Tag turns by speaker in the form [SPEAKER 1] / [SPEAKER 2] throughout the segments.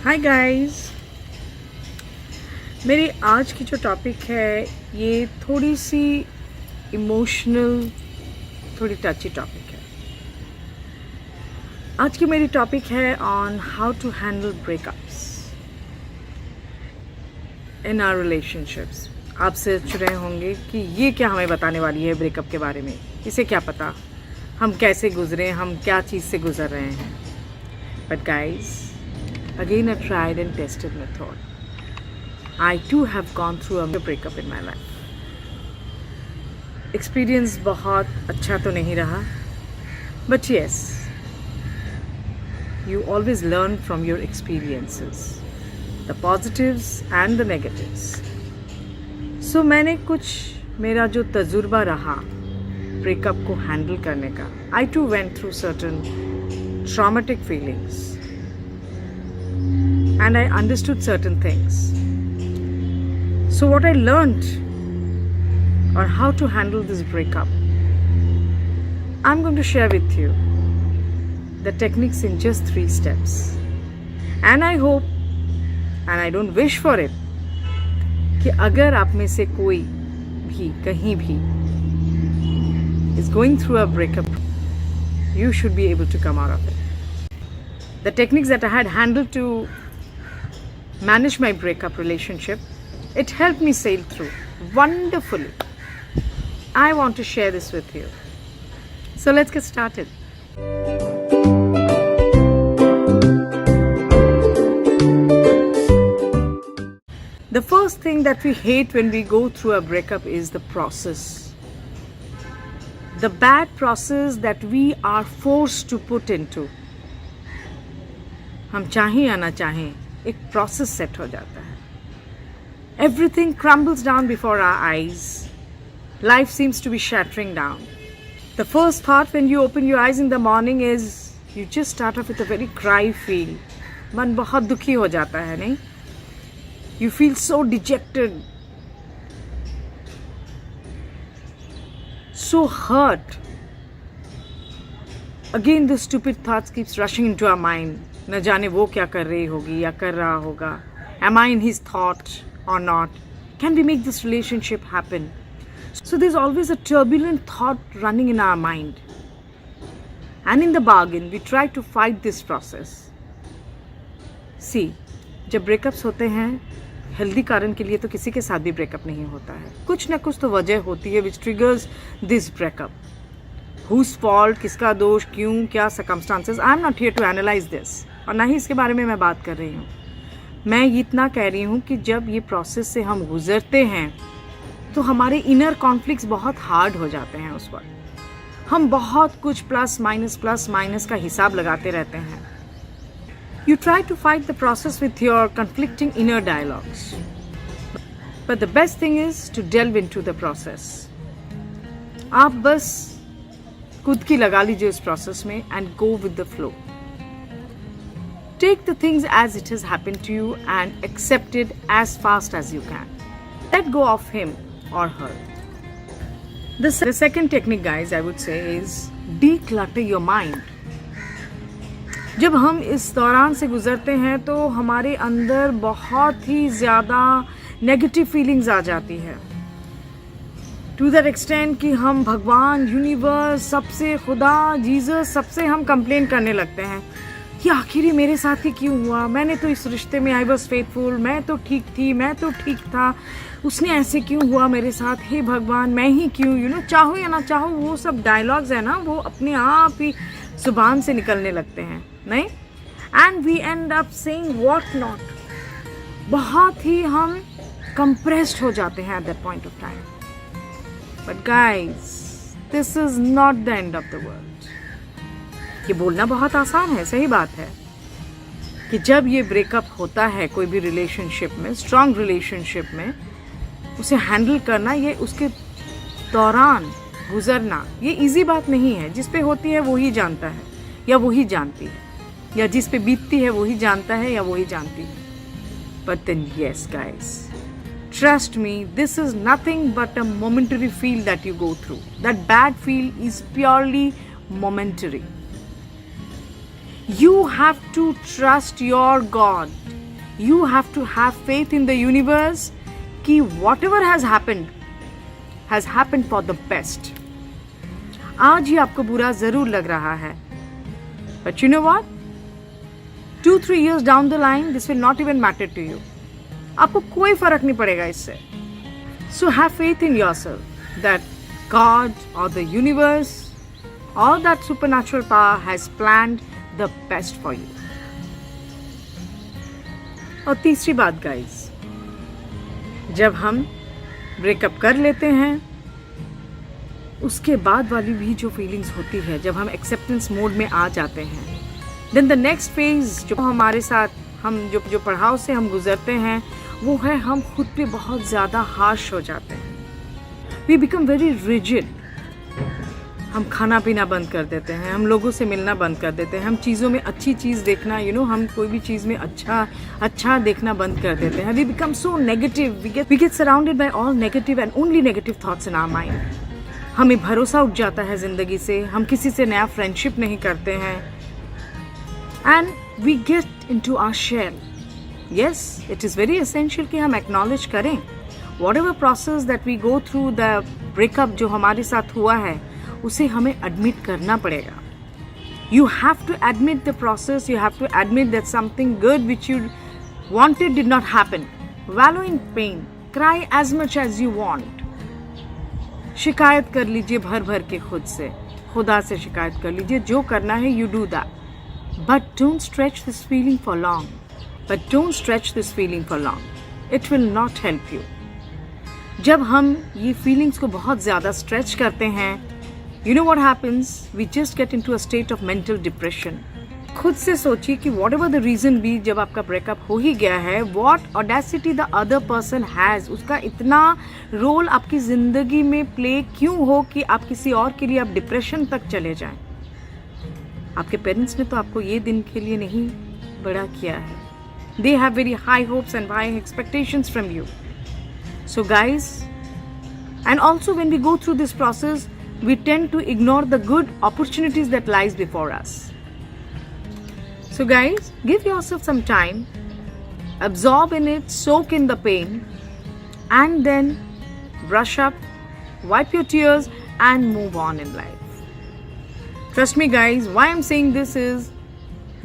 [SPEAKER 1] Hi guys. मेरी आज की जो टॉपिक है ये थोड़ी सी इमोशनल, थोड़ी टची टॉपिक है। आज की मेरी टॉपिक है on how to handle breakups in our relationships. आप सोच रहे होंगे कि ये क्या हमें बताने वाली है ब्रेकअप के बारे में, इसे क्या पता हम कैसे गुजरे, हम क्या चीज़ से गुजर रहे हैं। But guys, again a tried and tested method. I too have gone through a breakup in my life. Experience बहुत अच्छा तो नहीं रहा, but yes, you always learn from your experiences, the positives and the negatives. So मैंने कुछ मेरा जो तजुर्बा रहा ब्रेकअप को हैंडल करने का, I too went through certain traumatic feelings. And I understood certain things. So what I learned or how to handle this breakup, I'm going to share with you the techniques in just 3 steps. And I hope, and I don't wish for it, कि अगर आप में से कोई भी कहीं भी is going through a breakup, you should be able to come out of it. The techniques that I had handled to manage my breakup relationship, it helped me sail through wonderfully. I want to share this with you. So let's get started. The first thing that we hate when we go through a breakup is the process. The bad process that we are forced to put into. हम चाहें या ना चाहें, एक process set हो जाता है. Everything crumbles down before our eyes. Life seems to be shattering down. The first thought when you open your eyes in the morning is you just start off with a very cry feel. मन बहुत दुखी हो जाता है, नहीं? You feel so dejected, so hurt. Again, the stupid thoughts keeps rushing into our mind. न जाने वो क्या कर रही होगी या कर रहा होगा. Am I in his thought or not? Can we make this relationship happen? So there's always a turbulent thought running in our mind. And in the bargain, we try to fight this process. See, जब breakups होते हैं, healthy कारण के लिए तो किसी के साथ भी ब्रेकअप नहीं होता है. कुछ ना कुछ तो वजह होती है which triggers this breakup. Whose fault, किसका दोष, क्यों, क्या circumstances, I am not here to analyze this. और ना ही इसके बारे में मैं बात कर रही हूँ. मैं इतना कह रही हूँ कि जब ये प्रोसेस से हम गुजरते हैं तो हमारे इनर कॉन्फ्लिक्ट्स बहुत हार्ड हो जाते हैं. उस वक्त हम बहुत कुछ प्लस माइनस का हिसाब लगाते रहते हैं. You try to fight the process with your conflicting inner dialogues. But the best thing is to delve into the process. आप बस खुद की लगा लीजिए इस प्रोसेस में and go with the flow. Take the things as it has happened to you and accept it as fast as you can. Let go of him or her. The second technique, guys, I would say is declutter your mind. जब हम इस दौरान से गुजरते हैं तो हमारे अंदर बहुत ही ज़्यादा नेगेटिव फीलिंग्स आ जाती है. टू दैट एक्सटेंट कि हम भगवान, यूनिवर्स, सबसे, खुदा, जीसस, सबसे हम कंप्लेन करने लगते हैं कि आखिर ये मेरे साथ ही क्यों हुआ. मैंने तो इस रिश्ते में आई वॉज फेथफुल, मैं तो ठीक थी, मैं तो ठीक था, उसने ऐसे क्यों हुआ मेरे साथ. हे भगवान, मैं ही क्यों, चाहो या ना चाहो, वो सब डायलॉग्स है ना, वो अपने आप ही जुबान से निकलने लगते हैं, नहीं? And we end up saying what not. बहुत ही हम कंप्रेस्ड हो जाते हैं at that point of time. But guys, this is not the end of the world. ये बोलना बहुत आसान है, सही बात है कि जब ये ब्रेकअप होता है कोई भी रिलेशनशिप में, स्ट्रॉन्ग रिलेशनशिप में, उसे हैंडल करना, ये उसके दौरान गुजरना, ये इजी बात नहीं है. जिस पे होती है वो ही जानता है या वो ही जानती है, या जिस पे बीतती है वो ही जानता है या वो ही जानती है. But then yes guys, trust me, this is nothing but a momentary feel that you go through. That bad feel is purely momentary. You have to trust your God. You have to have faith in the universe कि whatever has happened for the best. आज ही आपको बुरा जरूर लग रहा है, but you know what? 2-3 years down the line, this will not even matter to you. आपको कोई फर्क नहीं पड़ेगा इससे. So have faith in yourself that God or the universe or that supernatural power has planned the best for you. और तीसरी बात guys, जब हम ब्रेकअप कर लेते हैं उसके बाद वाली भी जो फीलिंग्स होती है, जब हम एक्सेप्टेंस मोड में आ जाते हैं, देन द नेक्स्ट फेज जो हमारे साथ हम जो पड़ाव से हम गुजरते हैं वो है हम खुद पे बहुत ज़्यादा हार्श हो जाते हैं. We become very rigid. हम खाना पीना बंद कर देते हैं, हम लोगों से मिलना बंद कर देते हैं, हम चीज़ों में अच्छी चीज़ देखना हम कोई भी चीज़ में अच्छा देखना बंद कर देते हैं. We become so negative. We get surrounded by all negative and only negative thoughts in our mind. हमें भरोसा उठ जाता है ज़िंदगी से, हम किसी से नया फ्रेंडशिप नहीं करते हैं. And we get into our shell. Yes, it is very essential कि हम acknowledge करें whatever process that we go through the breakup जो हमारे साथ हुआ है उसे हमें admit करना पड़ेगा. You have to admit the process. You have to admit that something good which you wanted did not happen. Wallow in pain. Cry as much as you want. शिकायत कर लीजिए भर भर के खुद से, खुदा से शिकायत कर लीजिए. जो करना है you do that. But don't stretch this feeling for long. But don't stretch this feeling for long. It will not help you. जब हम ये feelings को बहुत ज़्यादा stretch करते हैं, you know what happens? We just get into a state of mental depression. खुद से सोचिए कि whatever the reason be, जब आपका breakup हो ही गया है, what audacity the other person has, उसका इतना रोल आपकी ज़िंदगी में प्ले क्यों हो कि आप किसी और के लिए आप डिप्रेशन तक चले जाएं. आपके पेरेंट्स ने तो आपको ये दिन के लिए नहीं बड़ा किया है. They have very high hopes and high expectations from you. So guys, and also when we go through this process, we tend to ignore the good opportunities that lies before us. So guys, give yourself some time, absorb in it, soak in the pain, and then brush up, wipe your tears, and move on in life. Trust me guys, why I'm saying this is,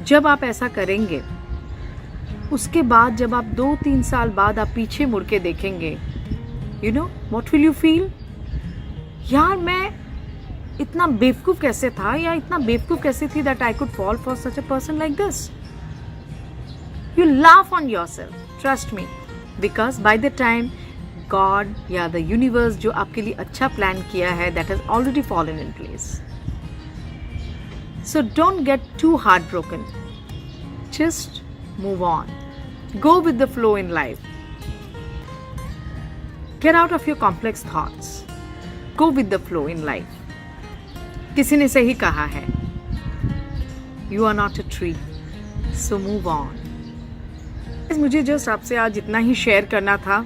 [SPEAKER 1] जब आप ऐसा करेंगे उसके बाद जब आप 2-3 साल बाद आप पीछे मुड़ के देखेंगे, you know what will you feel? यार मैं इतना बेवकूफ़ कैसे था या इतना बेवकूफ़ कैसे थी that I could fall for such a person like this. You laugh on yourself, trust me, because by the time God या the universe जो आपके लिए अच्छा प्लान किया है that has already fallen in place. So don't get too heartbroken. Just move on. Go with the flow in life. Get out of your complex thoughts. Go with the flow in life. किसी ने सही कहा है, You are not a tree, so move on. मुझे just आपसे आज इतना ही share करना था.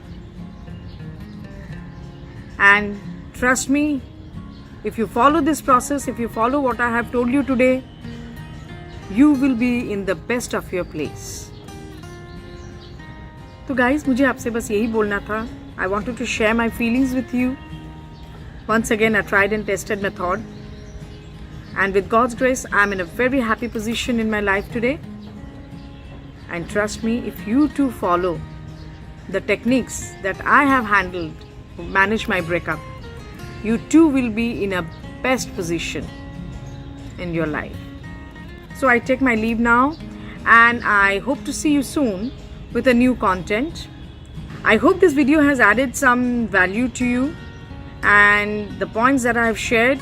[SPEAKER 1] And trust me, if you follow this process, if you follow what I have told you today, you will be in the best of your place. तो guys, मुझे आपसे बस यही बोलना था. I wanted to share my feelings with you. Once again, a tried and tested method. And with God's grace, I'm in a very happy position in my life today. And trust me, if you too follow the techniques that I have handled to manage my breakup, you too will be in a best position in your life. So I take my leave now, and I hope to see you soon with a new content. I hope this video has added some value to you, and the points that I have shared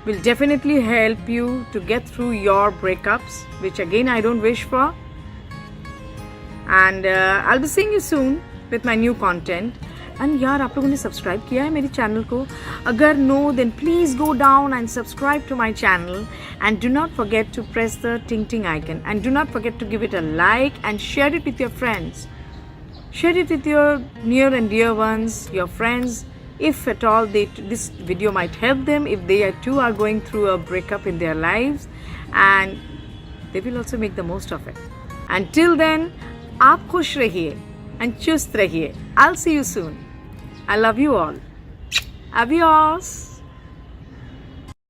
[SPEAKER 1] will definitely help you to get through your breakups, which again I don't wish for. And I'll be seeing you soon with my new content. And यार आप लोगों ने subscribe किया है मेरे channel को? अगर no, then please go down and subscribe to my channel, and do not forget to press the ting icon, and do not forget to give it a like and share it with your friends. Share it with your near and dear ones, your friends, if at all this video might help them if they too are going through a breakup in their lives. And they will also make the most of it. Until then, आप खुश रहिए and चुस्त रहिए. I'll see you soon. I love you all. Adios.